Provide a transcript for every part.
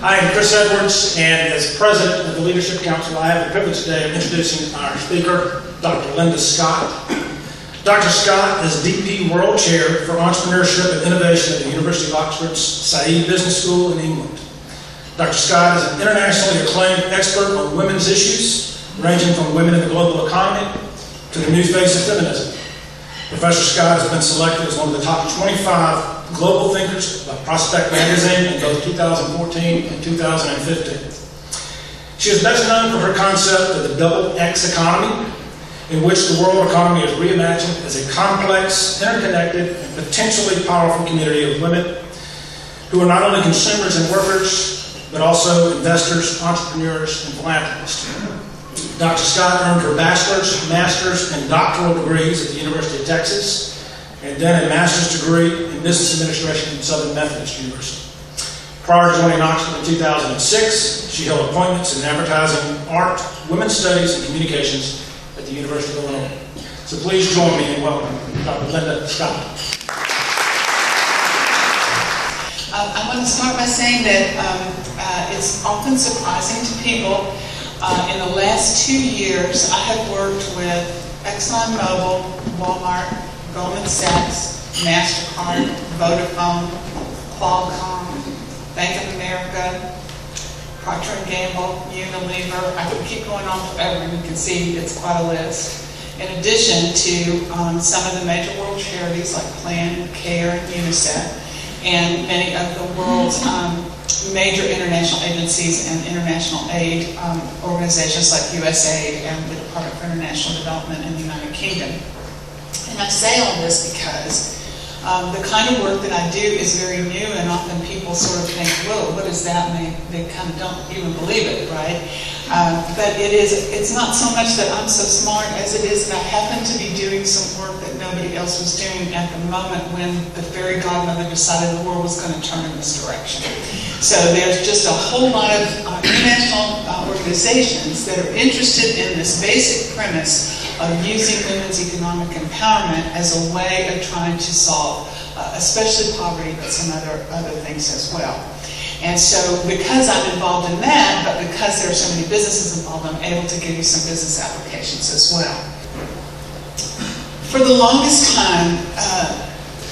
I am Chris Edwards, and as President of the Leadership Council, I have the privilege today of introducing our speaker, Dr. Linda Scott. Dr. Scott is DP World Chair for Entrepreneurship and Innovation at the University of Oxford's Saïd Business School in England. Dr. Scott is an internationally acclaimed expert on women's issues, ranging from women in the global economy to the new face of feminism. Professor Scott has been selected as one of the top 25 global thinkers by Prospect Magazine in both 2014 and 2015. She is best known for her concept of the double X economy, in which the world economy is reimagined as a complex, interconnected, and potentially powerful community of women who are not only consumers and workers, but also investors, entrepreneurs, and philanthropists. Dr. Scott earned her bachelor's, master's, and doctoral degrees at the University of Texas, and then a master's degree in business administration from Southern Methodist University. Prior to joining Oxford in 2006, she held appointments in advertising, art, women's studies, and communications at the University of Illinois. So please join me in welcoming Dr. Linda Scott. I want to start by saying that it's often surprising to people. In the last 2 years, I have worked with ExxonMobil, Walmart, Goldman Sachs, MasterCard, Vodafone, Qualcomm, Bank of America, Procter & Gamble, Unilever. I could keep going on forever, and you can see it's quite a list. In addition to some of the major world charities like Plan, CARE, and UNICEF, and many of the world's major international agencies and international aid organizations like USAID and the Department for International Development in the United Kingdom. And I say all this because the kind of work that I do is very new, and often people sort of think, whoa, what does that mean? They kind of don't even believe it, right? But it's not so much that I'm so smart as it is that I happen to be doing some work that nobody else was doing at the moment when the fairy godmother decided the world was going to turn in this direction. So there's just a whole lot of international organizations that are interested in this basic premise of using women's economic empowerment as a way of trying to solve, especially poverty, but some other things as well. And so because I'm involved in that, but because there are so many businesses involved, I'm able to give you some business applications as well. For the longest time,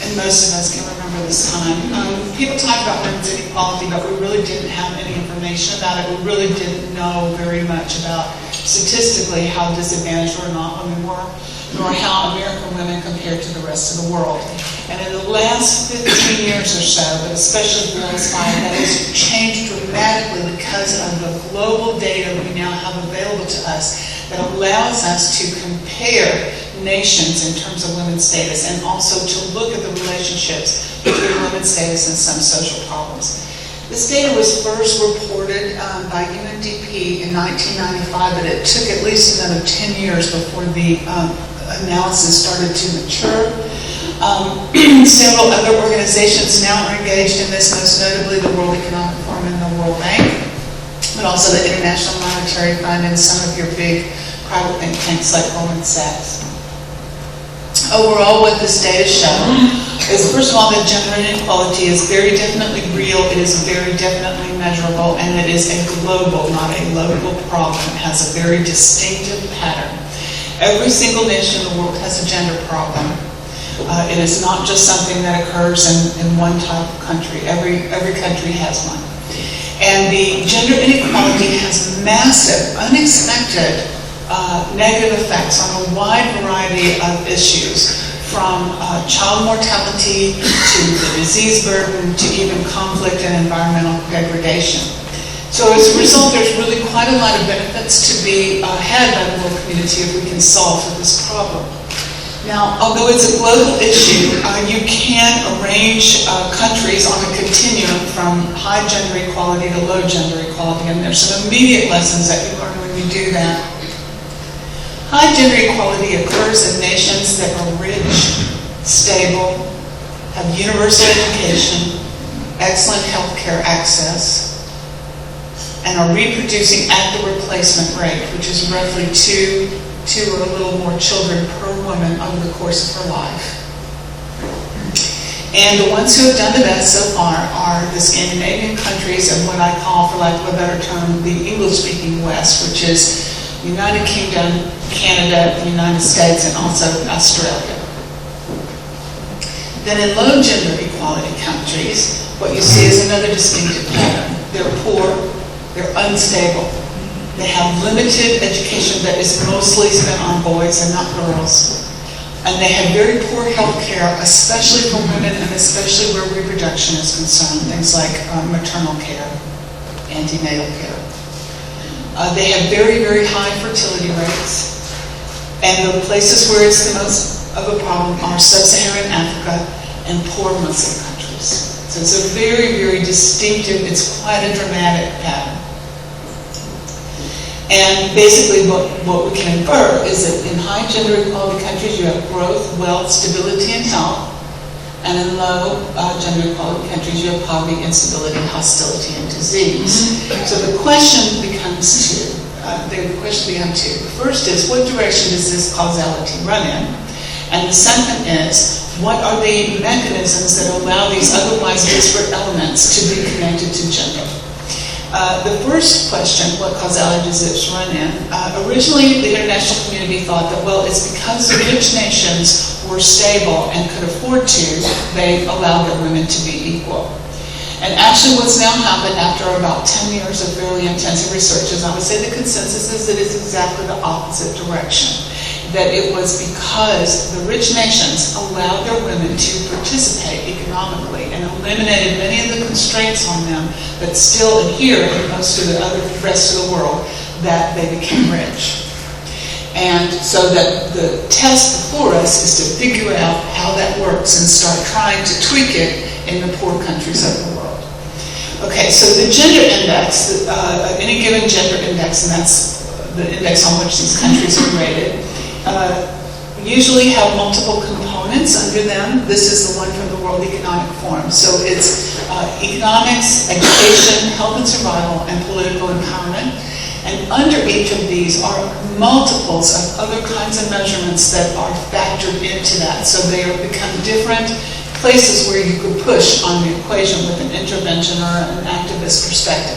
and most of us can remember this time, people talk about women's inequality, but we really didn't have any information about it. We really didn't know very much about statistically how disadvantaged or not women were, nor how American women compared to the rest of the world. And in the last 15 years or so, but especially the last 5, that has changed dramatically because of the global data we now have available to us that allows us to compare nations in terms of women's status and also to look at the relationships between women's status and some social problems. This data was first reported by UNDP in 1995, but it took at least another 10 years before the analysis started to mature. Several other organizations now are engaged in this, most notably the World Economic Forum and the World Bank, but also the International Monetary Fund and some of your big private think tanks like Goldman Sachs. Overall, what this data shows is, first of all, that gender inequality is very definitely real, it is very definitely measurable, and it is a global, not a local problem. It has a very distinctive pattern. Every single nation in the world has a gender problem. It is not just something that occurs in one type of country. Every country has one. And the gender inequality has massive, unexpected negative effects on a wide variety of issues, from child mortality to the disease burden to even conflict and environmental degradation. So as a result, there's really quite a lot of benefits to be had by the world community if we can solve for this problem. Now, although it's a global issue, you can arrange countries on a continuum from high gender equality to low gender equality, and there's some immediate lessons that you learn when you do that. High gender equality occurs in nations that are rich, stable, have universal education, excellent healthcare access, and are reproducing at the replacement rate, which is roughly two or a little more children per woman over the course of her life. And the ones who have done the best so far are the Scandinavian countries and what I call, for lack of a better term, the English-speaking West, which is United Kingdom, Canada, the United States, and also Australia. Then in low gender equality countries, what you see is another distinctive pattern. They're poor, they're unstable, they have limited education that is mostly spent on boys and not girls. And they have very poor health care, especially for women and especially where reproduction is concerned, things like maternal care, antenatal care. They have very, very high fertility rates. And the places where it's the most of a problem are sub-Saharan Africa and poor Muslim countries. So it's a very, very distinctive, it's quite a dramatic pattern. And basically what we can infer is that in high gender equality countries you have growth, wealth, stability, and health. And in low gender equality countries you have poverty, instability, hostility, and disease. So the question becomes two. The first is, what direction does this causality run in? And the second is, what are the mechanisms that allow these otherwise disparate elements to be connected to gender? The first question, what causality does this run in? Originally, the international community thought that, well, it's because the rich nations were stable and could afford to, they allowed their women to be equal. And actually what's now happened after about 10 years of fairly intensive research is, I would say the consensus is that it's exactly the opposite direction. That it was because the rich nations allowed their women to participate economically and eliminated many of the constraints on them that still adhere in most of the rest of the world, that they became rich. And so that the test before us is to figure out how that works and start trying to tweak it in the poor countries of the world. Okay, so the gender index, any given gender index, and that's the index on which these countries are rated, usually have multiple components under them. This is the one from the World Economic Forum. So it's economics, education, health and survival, and political empowerment. And under each of these are multiples of other kinds of measurements that are factored into that. So they become different places where you could push on the equation with an intervention or an activist perspective.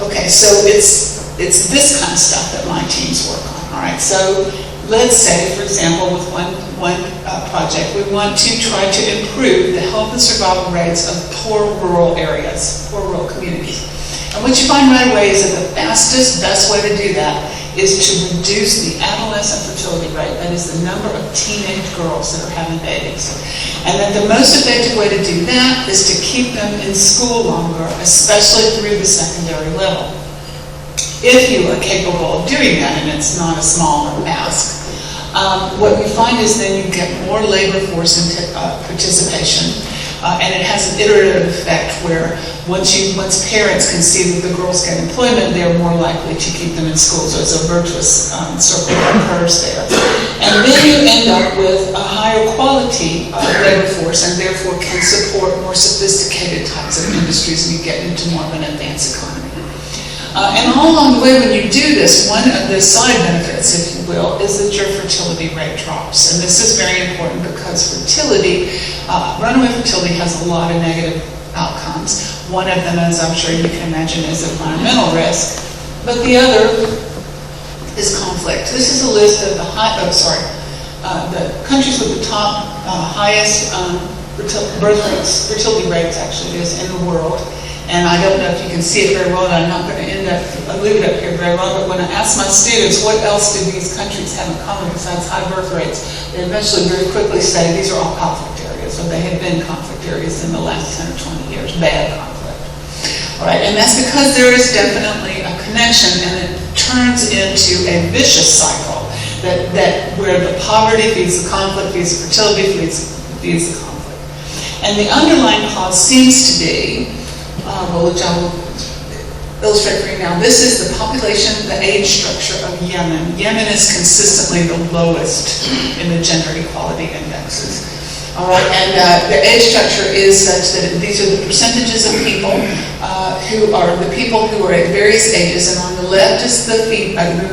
Okay, so it's this kind of stuff that my teams work on. All right, so let's say, for example, with one project, we want to try to improve the health and survival rates of poor rural areas, poor rural communities. And what you find right away is that the fastest, best way to do that is to reduce the adolescent fertility rate, that is the number of teenage girls that are having babies. And that the most effective way to do that is to keep them in school longer, especially through the secondary level. If you are capable of doing that, and it's not a small ask, what you find is then you get more labor force participation, and it has an iterative effect where once parents can see that the girls get employment, they're more likely to keep them in school. So it's a virtuous circle that occurs there. And then you end up with a higher quality labor force, and therefore can support more sophisticated types of industries, and you get into more of an advanced economy. And all along the way, when you do this, one of the side benefits, if you will, is that your fertility rate drops. And this is very important because runaway fertility has a lot of negative outcomes. One of them, as I'm sure you can imagine, is environmental risk. But the other is conflict. This is a list of the countries with the top highest fertility rates actually is in the world. And I don't know if you can see it very well, and I'm not going to leave it up here very well, but when I ask my students what else do these countries have in common besides high birth rates, they eventually very quickly say these are all conflict areas, or they have been conflict areas in the last 10 or 20 years, bad conflict. All right, and that's because there is definitely a connection, and it turns into a vicious cycle that where the poverty feeds the conflict, feeds the fertility, feeds the conflict. And the underlying cause seems to be, which I will illustrate for you now. This is the population, the age structure of Yemen. Yemen is consistently the lowest in the gender equality indexes. All right, and the age structure is such that these are the percentages of people who are at various ages, and on the left is the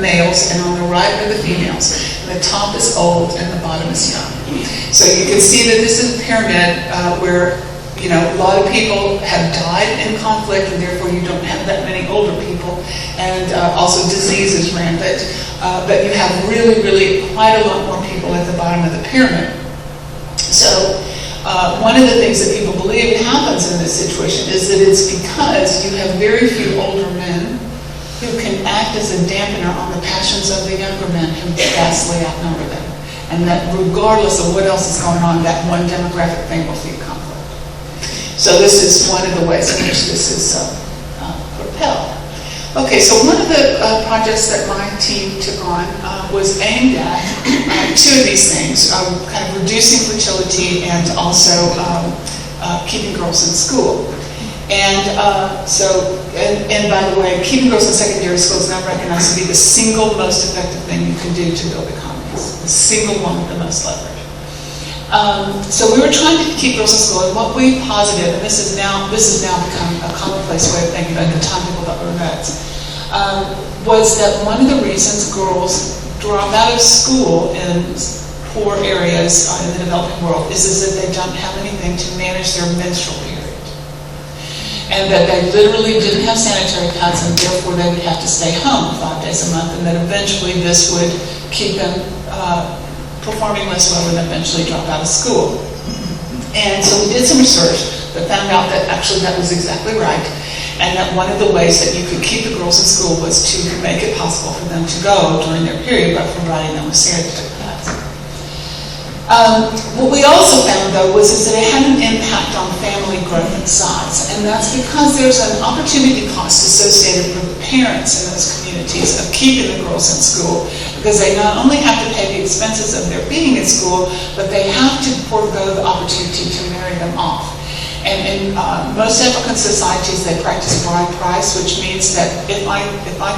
males, and on the right are the females. And the top is old, and the bottom is young. So you can see that this is a pyramid where, a lot of people have died in conflict, and therefore you don't have that many older people, and also disease is rampant. But you have really, really quite a lot more people at the bottom of the pyramid. So one of the things that people believe happens in this situation is that it's because you have very few older men who can act as a dampener on the passions of the younger men who vastly outnumber them. And that regardless of what else is going on, that one demographic thing will feed conflict. So this is one of the ways in which this is propelled. Okay, so one of the projects that my team took on was aimed at two of these things, kind of reducing fertility and also keeping girls in school. And and by the way, keeping girls in secondary school is now recognized to be the single most effective thing you can do to build economies, the single one with the most leverage. So we were trying to keep girls in school, and what we posited, and this has now become a commonplace way of thinking about the time people got their notes, was that one of the reasons girls drop out of school in poor areas in the developing world is that they don't have anything to manage their menstrual period. And that they literally didn't have sanitary pads, and therefore they would have to stay home 5 days a month, and that eventually this would keep them performing less well and eventually drop out of school. And so we did some research that found out that actually that was exactly right, and that one of the ways that you could keep the girls in school was to make it possible for them to go during their period by providing them with sanitary pads. What we also found, though, was that it had an impact on family growth and size, and that's because there's an opportunity cost associated with the parents in those communities of keeping the girls in school, because they not only have to pay the expenses of their being in school, but they have to forego the opportunity to marry them off. And in most African societies, they practice bride price, which means that if I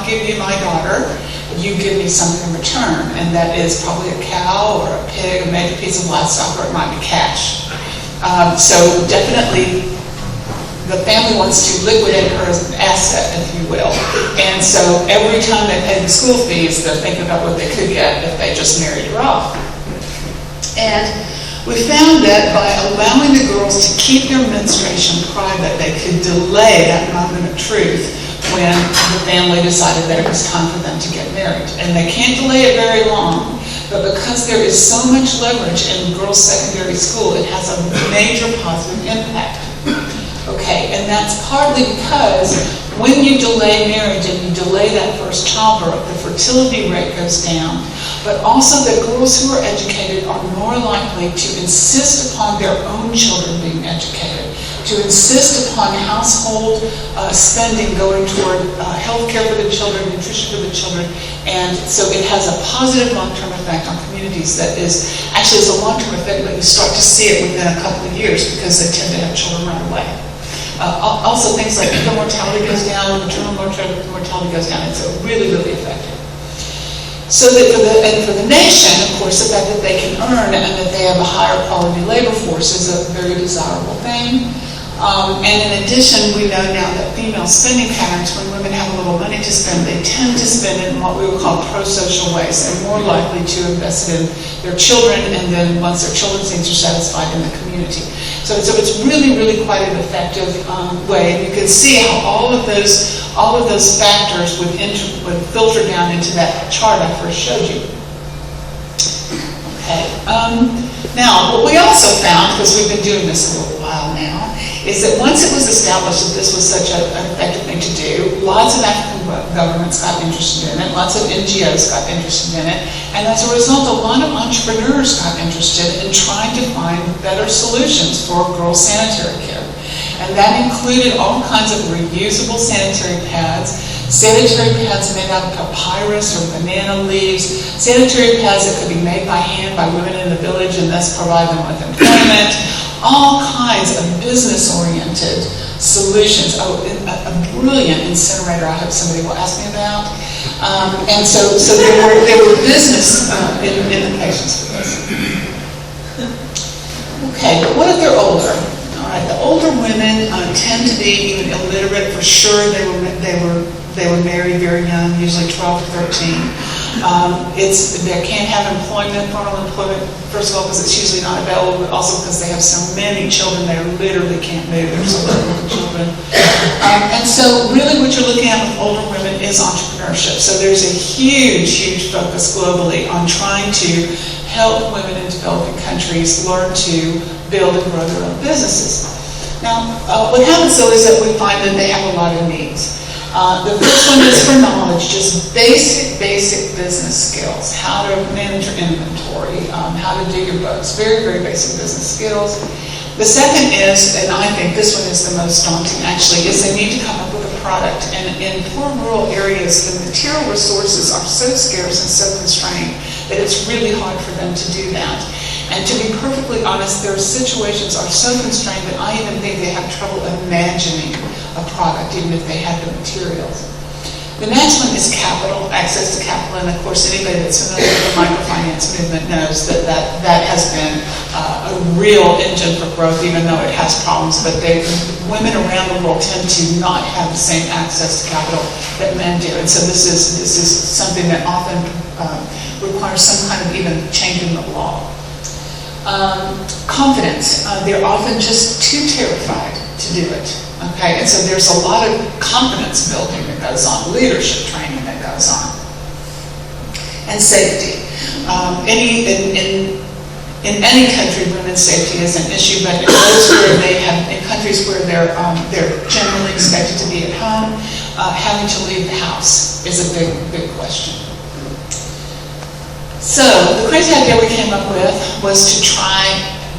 give you my daughter, you give me something in return, and that is probably a cow or a pig or maybe a piece of livestock, or it might be cash. So definitely the family wants to liquidate her as an asset, if you will. And so every time they pay the school fees, they're thinking about what they could get if they just married her off. And we found that by allowing the girls to keep their menstruation private, they could delay that moment of truth when the family decided that it was time for them to get married. And they can't delay it very long, but because there is so much leverage in girls' secondary school, it has a major positive impact. Okay, and that's partly because when you delay marriage and you delay that first childbirth, the fertility rate goes down, but also the girls who are educated are more likely to insist upon their own children being educated, to insist upon household spending going toward health care for the children, nutrition for the children, and so it has a positive long-term effect on communities that is, actually it's a long-term effect, but you start to see it within a couple of years because they tend to have children right away. Also things like infant mortality goes down, maternal mortality goes down. It's really, really effective. So that for the nation, of course, the fact that they can earn and that they have a higher quality labor force is a very desirable thing. And in addition, we know now that female spending patterns, when women have a little money to spend, they tend to spend it in what we would call pro-social ways. They're more likely to invest in their children, and then once their children's needs are satisfied, in the community. So it's really, really quite an effective way. And you can see how all of those factors would filter down into that chart I first showed you. Okay. Now, what we also found, because we've been doing this a little while now, is that once it was established that this was such an effective thing to do, lots of African governments got interested in it, lots of NGOs got interested in it, and as a result, a lot of entrepreneurs got interested in trying to find better solutions for girls' sanitary care. And that included all kinds of reusable sanitary pads made out of papyrus or banana leaves, sanitary pads that could be made by hand by women in the village and thus provide them with employment, all kinds of business-oriented solutions. Oh, a brilliant incinerator I hope somebody will ask me about. And so there were business implications for this. Okay, but what if they're older? All right, the older women tend to be even illiterate. For sure, they were married very young, usually 12 to 13. They can't have employment, formal employment, first of all, because it's usually not available, but also because they have so many children, they literally can't move. They're so little children. And so really what you're looking at with older women is entrepreneurship. So there's a huge, huge focus globally on trying to help women in developing countries learn to build and grow their own businesses. Now, what happens though is that we find that they have a lot of needs. The first one is for knowledge, just basic business skills, how to manage your inventory, how to do your books, very, very basic business skills. The second is, and I think this one is the most daunting actually, is they need to come up with a product. And in poor rural areas, the material resources are so scarce and so constrained that it's really hard for them to do that. And to be perfectly honest, their situations are so constrained that I even think they have trouble imagining a product, even if they have the materials. The next one is capital, access to capital, and of course anybody that's familiar with the microfinance movement knows that has been a real engine for growth, even though it has problems, but women around the world tend to not have the same access to capital that men do, and so this is something that often requires some kind of even change in the law. Confidence, they're often just too terrified to do it. Okay, and so there's a lot of confidence building that goes on, leadership training that goes on, and safety. In any country, women's safety is an issue, but in those where in countries where they're generally expected to be at home, having to leave the house is a big question. So the crazy idea we came up with was to try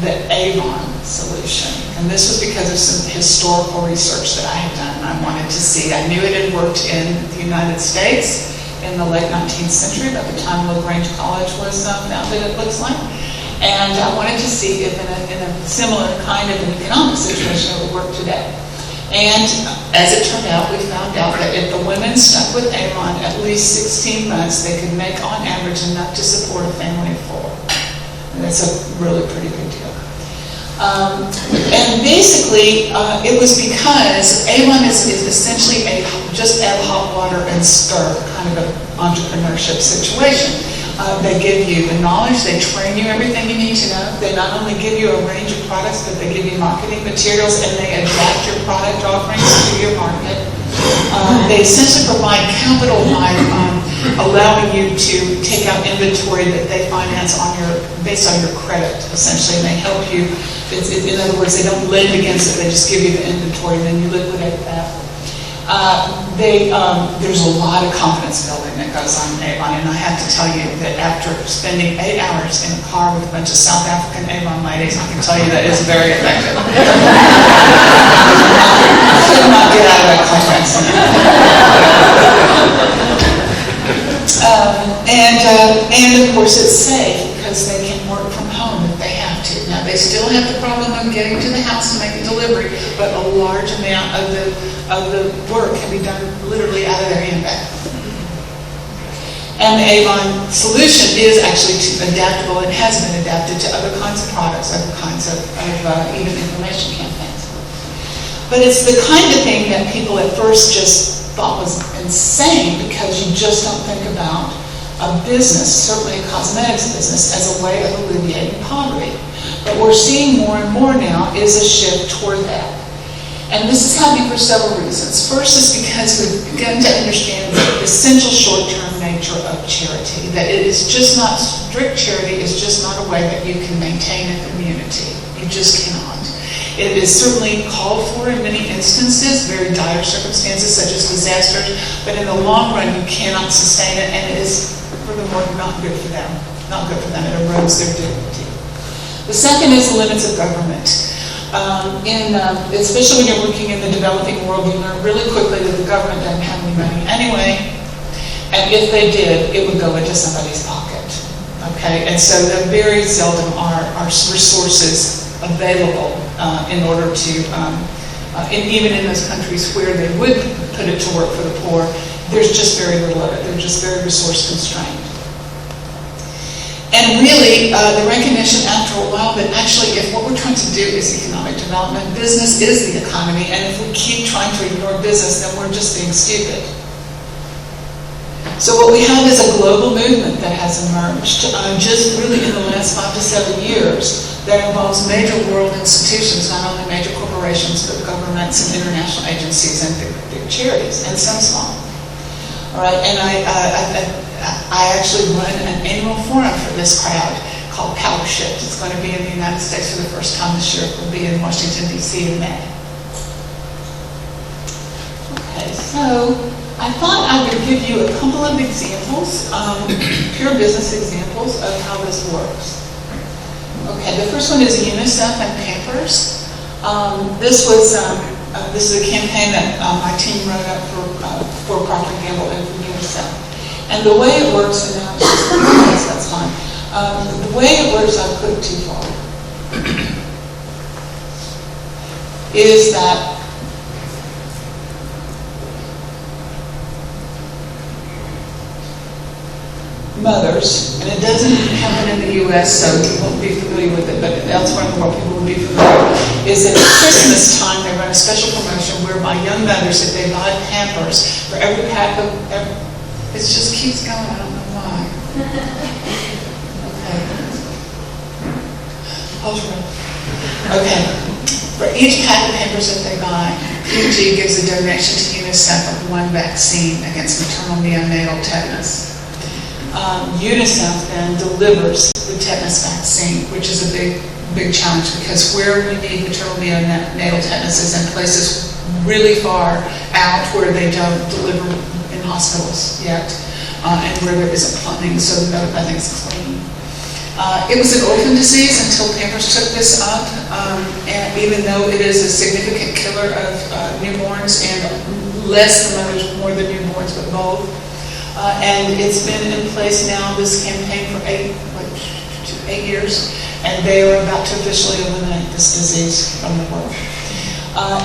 the Avon solution. And this was because of some historical research that I had done and I wanted to see. I knew it had worked in the United States in the late 19th century, about the time LaGrange College was founded, it looks like. And I wanted to see if in a similar kind of an economic situation it would work today. And as it turned out, we found out that if the women stuck with Avon at least 16 months, they could make on average enough to support a family of 4. And that's a really pretty big deal. And basically, it was because Avon is essentially just add hot water and stir kind of an entrepreneurship situation. They give you the knowledge, they train you everything you need to know. They not only give you a range of products, but they give you marketing materials and they adapt your product offerings to your market. They essentially provide capital by allowing you to take out inventory that they finance based on your credit, essentially, and they help you. In other words, they don't lend against it, they just give you the inventory and then you liquidate that. There's a lot of confidence building that goes on in Avon, and I have to tell you that after spending 8 hours in a car with a bunch of South African Avon ladies, I can tell you that it's very effective. I could not get out of that conference. And of course it's safe because they can work from home if they have to. Now they still have the problem of getting to the house to make a delivery, but a large amount of the work can be done literally out of their handbag. And the Avon solution is actually adaptable and has been adapted to other kinds of products, other kinds of even information campaigns. But it's the kind of thing that people at first just thought was insane because you just don't think about a business, certainly a cosmetics business, as a way of alleviating poverty. But we're seeing more and more now is a shift toward that. And this is happening for several reasons. First is because we've begun to understand the essential short-term nature of charity, that it is just not, strict charity is just not a way that you can maintain a community. You just cannot. It is certainly called for in many instances, very dire circumstances such as disasters, but in the long run you cannot sustain it, and it is furthermore not good for them. Not good for them. It erodes their dignity. The second is the limits of government. Especially when you're working in the developing world, you learn really quickly that the government doesn't have any money anyway, and if they did, it would go into somebody's pocket. Okay, and so there very seldom are resources available in order to, even in those countries where they would put it to work for the poor, there's just very little of it. They're just very resource constrained. And really, the recognition after a while that actually if what we're trying to do is economic development, business is the economy, and if we keep trying to ignore business, then we're just being stupid. So what we have is a global movement that has emerged just really in the last 5 to 7 years that involves major world institutions, not only major corporations, but governments and international agencies and big charities, and some small. All right, and I actually run an annual forum for this crowd called Power Shift. It's going to be in the United States for the first time this year. It will be in Washington, D.C. in May. Okay, so I thought I would give you a couple of examples, pure business examples of how this works. Okay, the first one is UNICEF and Pampers. This is a campaign that my team wrote up for Procter & Gamble and for UNICEF. And the way it works, and now it's just, that's fine. The way it works, I've put it too far, is that mothers, and it doesn't happen in the U.S., so you won't be familiar with it, but elsewhere in the world people will be familiar, is that at Christmas time they run a special promotion whereby young mothers, if they buy Pampers for every pack of, it just keeps going, I don't know why. Okay. For each pack of Pampers that they buy, P&G gives a donation to UNICEF of 1 vaccine against maternal neonatal tetanus. UNICEF then delivers the tetanus vaccine, which is a big challenge because where we need maternal neonatal tetanus is in places really far out where they don't deliver in hospitals yet, and where there isn't plumbing, so nothing's clean. It was an orphan disease until Pampers took this up, and even though it is a significant killer of newborns and less the mothers, more the newborns, but both. And it's been in place now, this campaign, for 8 years, and they are about to officially eliminate this disease from the world.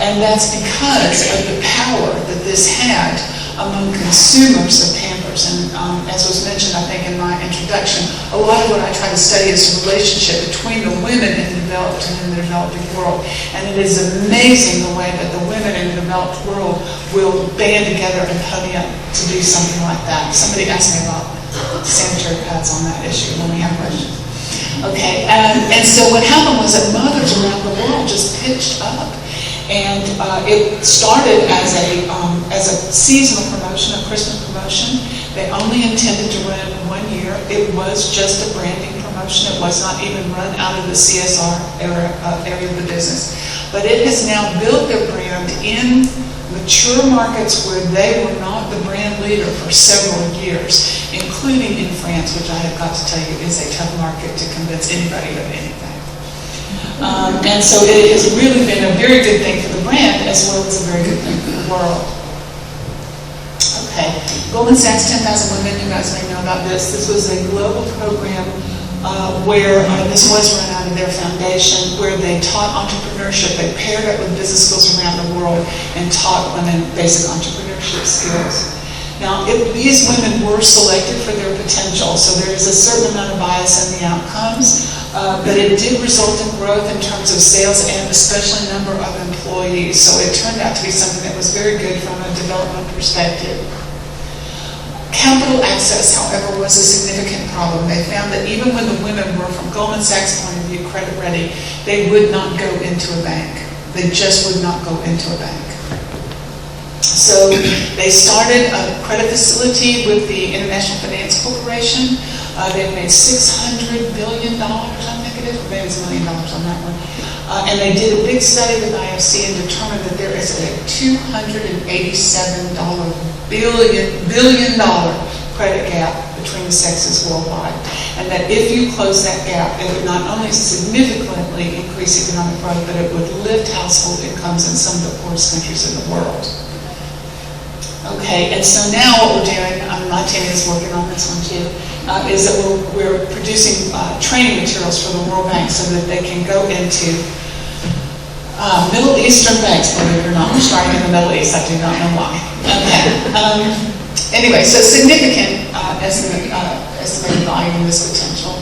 And that's because of the power that this had among consumers of Pampers. And as was mentioned, I think, in my introduction, a lot of what I try to study is the relationship between the women in the developed and in the developing world. And it is amazing the way that the women in the developed world will band together and pony up to do something like that. Somebody asked me about sanitary pads on that issue when we have questions. Okay, and so what happened was that mothers around the world just pitched up. And it started as a seasonal promotion, a Christmas promotion. They only intended to run it 1 year. It was just a branding promotion. It was not even run out of the CSR area of the business. But it has now built their brand in mature markets where they were not the brand leader for several years, including in France, which I have got to tell you is a tough market to convince anybody of anything. And so it has really been a very good thing for the brand as well as a very good thing for the world. Okay, Goldman Sachs 10,000 Women, you guys may know about this. This was a global program where this was run out of their foundation, where they taught entrepreneurship. They paired it with business schools around the world and taught women basic entrepreneurship skills. Now, these women were selected for their potential, so there is a certain amount of bias in the outcomes. But it did result in growth in terms of sales and especially number of employees. So it turned out to be something that was very good from a development perspective. Capital access, however, was a significant problem. They found that even when the women were, from Goldman Sachs' point of view, credit ready, they would not go into a bank. They just would not go into a bank. So they started a credit facility with the International Finance Corporation. They've made $600 billion, I think it is, or maybe it's $1 million on that one. And they did a big study with IFC and determined that there is a $287 billion credit gap between the sexes worldwide. And that if you close that gap, it would not only significantly increase economic growth, but it would lift household incomes in some of the poorest countries in the world. Okay, and so now what we're doing, my team is working on this one too, is that we're producing training materials for the World Bank so that they can go into Middle Eastern banks, believe it or not. We're starting in the Middle East, I do not know why. Okay. Anyway, so significant estimated value in this potential.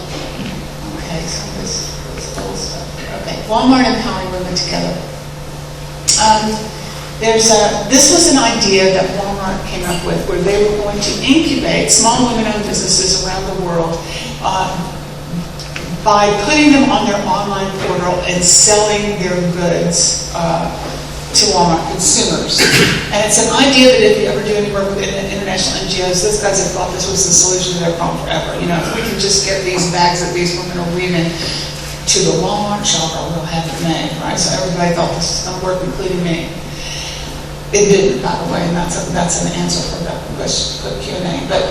Okay, so this old stuff. Okay, Walmart empowering women together. This was an idea that Walmart came up with, where they were going to incubate small women-owned businesses around the world by putting them on their online portal and selling their goods to Walmart consumers. And it's an idea that if you ever do any work with international NGOs, those guys have thought this was the solution to their problem forever. You know, if we can just get these bags that these women are weaving to the Walmart shopper, we'll have it made, right? So everybody thought this was going to work, including me. It didn't, by the way, and that's an answer for that Q&A. But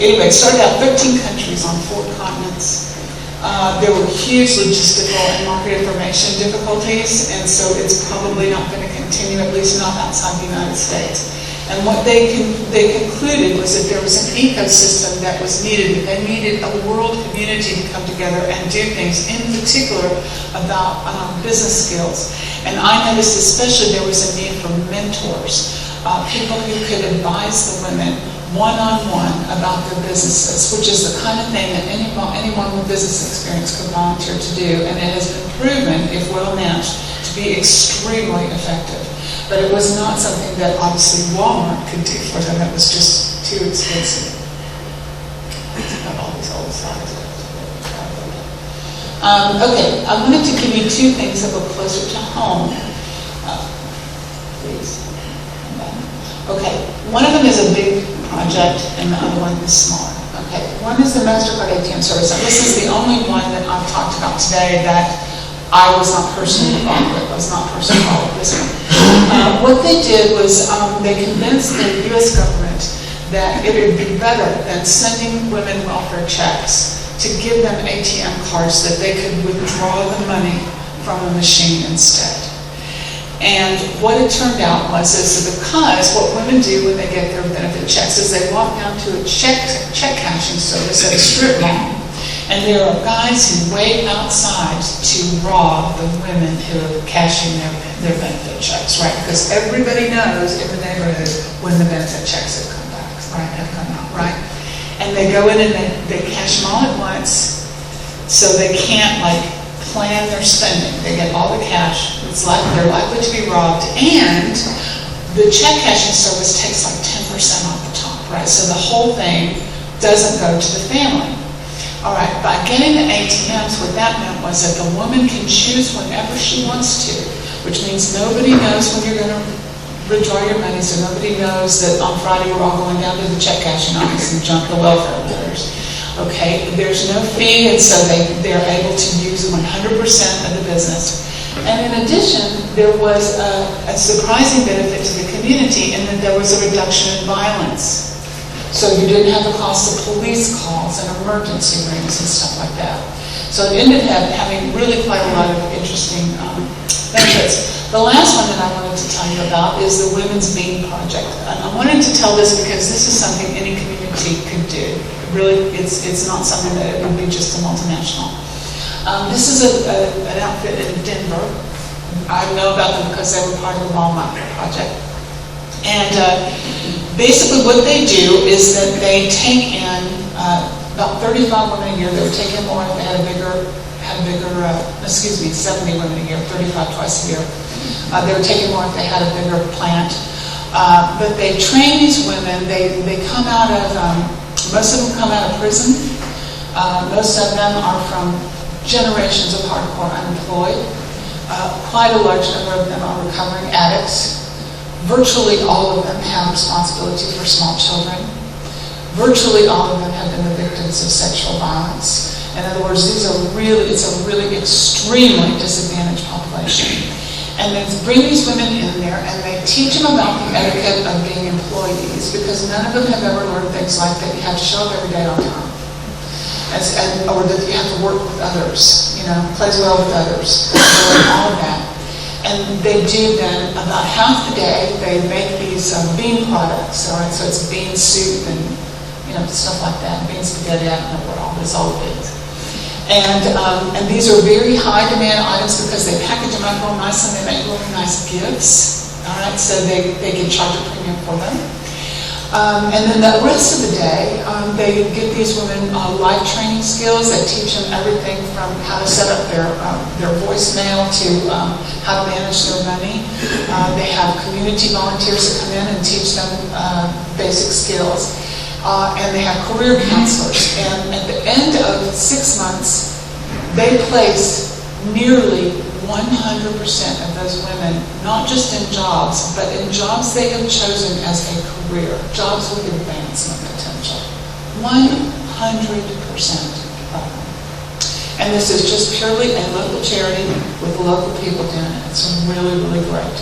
anyway, it started out 13 countries on 4 continents. There were huge logistical and market information difficulties, and so it's probably not going to continue, at least not outside the United States. And what they concluded was that there was an ecosystem that was needed, that they needed a world community to come together and do things, in particular about business skills. And I noticed especially there was a need for mentors, people who could advise the women one-on-one about their businesses, which is the kind of thing that anyone with business experience could volunteer to do. And it has been proven, if well managed, to be extremely effective. But it was not something that obviously Walmart could do for them. It was just too expensive. Got all these old slides. Okay, I wanted to give you 2 things that were closer to home. Please. Okay, one of them is a big project, and the other one is smaller. Okay, one is the MasterCard ATM service. And this is the only one that I've talked about today that I was not personally involved with. I was not personally involved with this one. What they did was they convinced the U.S. government that it would be better than sending women welfare checks to give them ATM cards that they could withdraw the money from a machine instead. And what it turned out was because what women do when they get their benefit checks is they walk down to a check cashing service at a strip mall, and there are guys who wait outside to rob the women who are cashing their benefit checks, right? Because everybody knows in the neighborhood when the benefit checks have come back, right? Have come out, right? And they go in and they cash them all at once, so they can't plan their spending. They get all the cash. They're likely to be robbed, and the check cashing service takes 10% off the top, right? So the whole thing doesn't go to the family. All right, by getting the ATMs, what that meant was that the woman can choose whenever she wants to, which means nobody knows when you're going to withdraw your money, so nobody knows that on Friday we're all going down to the check cashing office and jump the welfare letters. Okay, there's no fee, and so they're able to use 100% of the business. And in addition, there was a surprising benefit to the community in that there was a reduction in violence. So you didn't have the cost of police calls and emergency rings and stuff like that. So it ended up having really quite a lot of interesting benefits. The last one that I wanted to tell you about is the Women's Bean Project. And I wanted to tell this because this is something any community could do. Really, it's not something that it would be just a multinational. This is an outfit in Denver. I know about them because they were part of the Walmart project. And basically what they do is that they take in about 35 women a year. They would take in more if they had a bigger, 70 women a year, 35 twice a year. They would take in more if they had a bigger plant. But they train these women. They come out of, most of them come out of prison. Most of them are from generations of hardcore unemployed. Quite a large number of them are recovering addicts. Virtually all of them have responsibility for small children. Virtually all of them have been the victims of sexual violence. In other words, it's a really extremely disadvantaged population. And they bring these women in there and they teach them about the etiquette of being employees, because none of them have ever learned things like that you have to show up every day on time. Or that you have to work with others, plays well with others, all of that. And they do then, about half the day, they make these bean products, all right? So it's bean soup and, stuff like that, bean spaghetti, I don't know what all this all is. And these are very high demand items because they package them up real nice and they make really nice gifts, all right? So they can charge a premium for them. And then the rest of the day, they give these women life training skills that teach them everything from how to set up their voicemail to how to manage their money. They have community volunteers that come in and teach them basic skills. And they have career counselors. And at the end of 6 months, they place nearly 100% of those women, not just in jobs, but in jobs they have chosen as a career, jobs with advancement potential. 100% of them. And this is just purely a local charity with local people doing it. It's really, really great.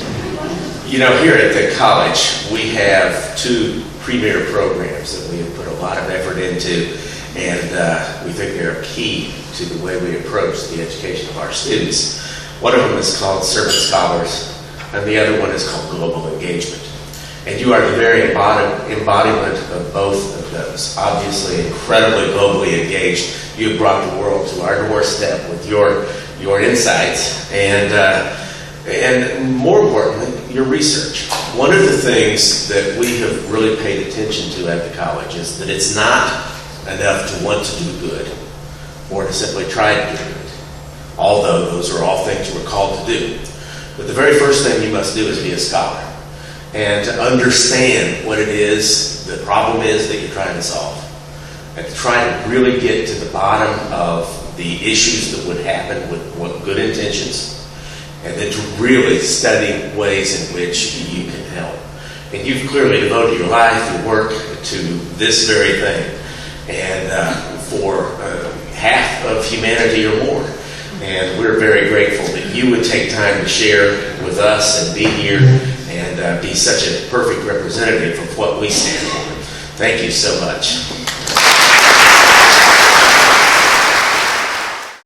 You know, here at the college, we have 2 premier programs that we have put a lot of effort into, and we think they're key to the way we approach the education of our students. One of them is called Servant Scholars, and the other one is called Global Engagement. And you are the very embodiment of both of those. Obviously, incredibly globally engaged. You have brought the world to our doorstep with your insights, and more importantly, your research. One of the things that we have really paid attention to at the college is that it's not enough to want to do good or to simply try to do good, although those are all things we're called to do. But the very first thing you must do is be a scholar and to understand what it is, the problem is that you're trying to solve, and to try to really get to the bottom of the issues that would happen with good intentions, and then to really study ways in which you can help. And you've clearly devoted your life, your work to this very thing, and for half of humanity or more. And we're very grateful that you would take time to share with us and be here and be such a perfect representative of what we stand for. Thank you so much.